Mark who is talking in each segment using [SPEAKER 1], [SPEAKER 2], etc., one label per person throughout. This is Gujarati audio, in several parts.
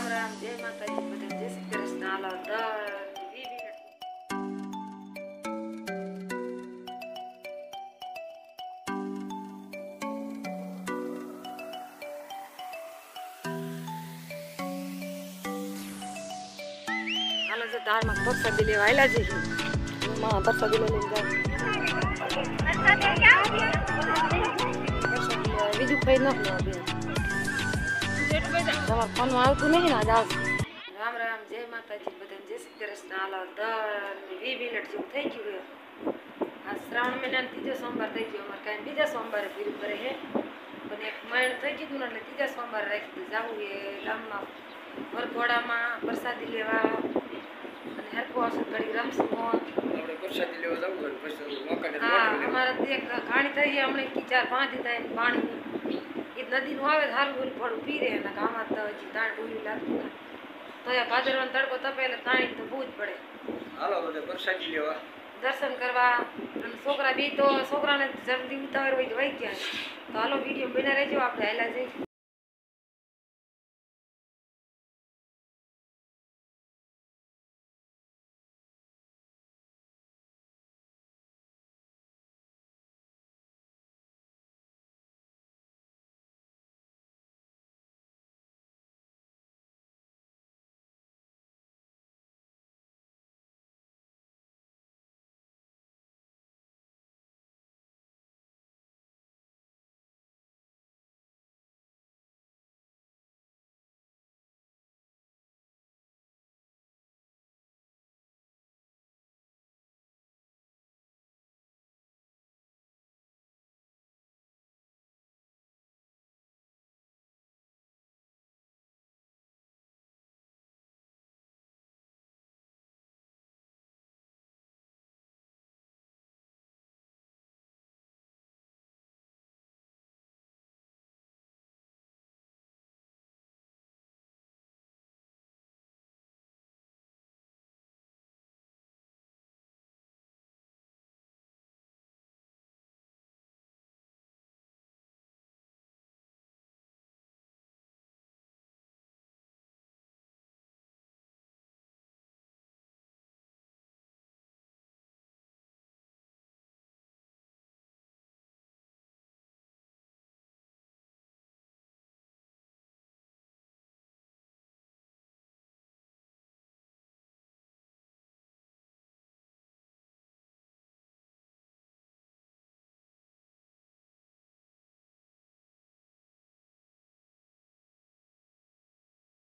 [SPEAKER 1] રામ રામ, જય માતાજી, બધા જય શ્રી કૃષ્ણ. હાલો જો તારમાં પ્રસાદી લેવા આવેલા છે. પ્રસાદી લઈને જાય બીજું કઈ ન તમારા ફોનમાં આવતું નહીં ને. આજ આવશે. રામ રામ, જય માતાજી, બધા જય શ્રી કૃષ્ણ. હાલો 20 મિનિટ જેવું થઈ ગયું. આ શ્રાવણ મહિનાનો ત્રીજો સોમવાર થઈ ગયો. અમારે કાંઈ બીજા સોમવારે પૂરું કરે છે પણ એક મહિનો થઈ ગયું ને એટલે ત્રીજા સોમવારે રાખી દીધું. જવું એ ગામમાં વરઘોડામાં પ્રસાદી લેવા અને હરકો આવશે ઘડી રમશું. હા, અમારે એક ઘાણી થઈ ગઈ હમણાં 4-5 દી થાય પાણી એ નદીનું આવે સારું બોલું થોડું પી રહે ને આમાં તો હજી તાણ ડૂલી લાગતું ને તો એ ભાદરવાનો તડકો તપે એટલે તાણી તો બહુ જ પડે.
[SPEAKER 2] હાલો બધા પ્રસાદી લેવા
[SPEAKER 1] દર્શન કરવા અને છોકરા બી તો છોકરાને જલ્દી ઉતાવળ હોય તો વહી ગયા. તો હાલો વિડીયો બના રહેજો, આપણે હાલા જઈ.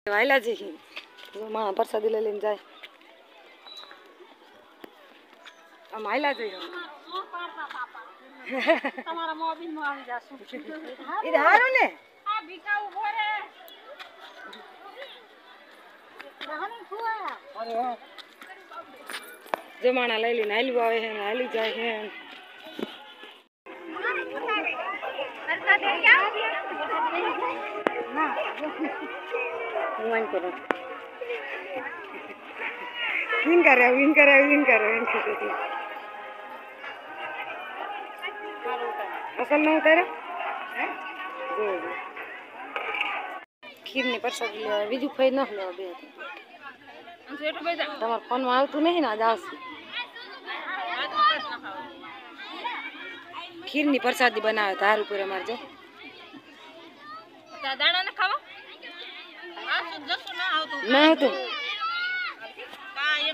[SPEAKER 1] વાયલા છે માં પ્રસાદી લઈને જાય. આમ હાયલા છે તમારા મોબીન માં આવી જાશું. એ હારું ને આ ભીકા ઉભો રે રાહની ખુઆ અરે વાહ જમાણા લઈ લઈને હાલી આવે છે ને હાલી જાય છે. One karo. Win karo. Asal na utara? ખીર ની પ્રસાદી લેવા બીજું કઈ ન લેવા બે. તમારા ફોનમાં આવતું નહીં ને. આજ આવશે. ખીર ની પ્રસાદી બનાવે તો હારું પૂરે મારજો. દાણા ને ખાવા ના આવતું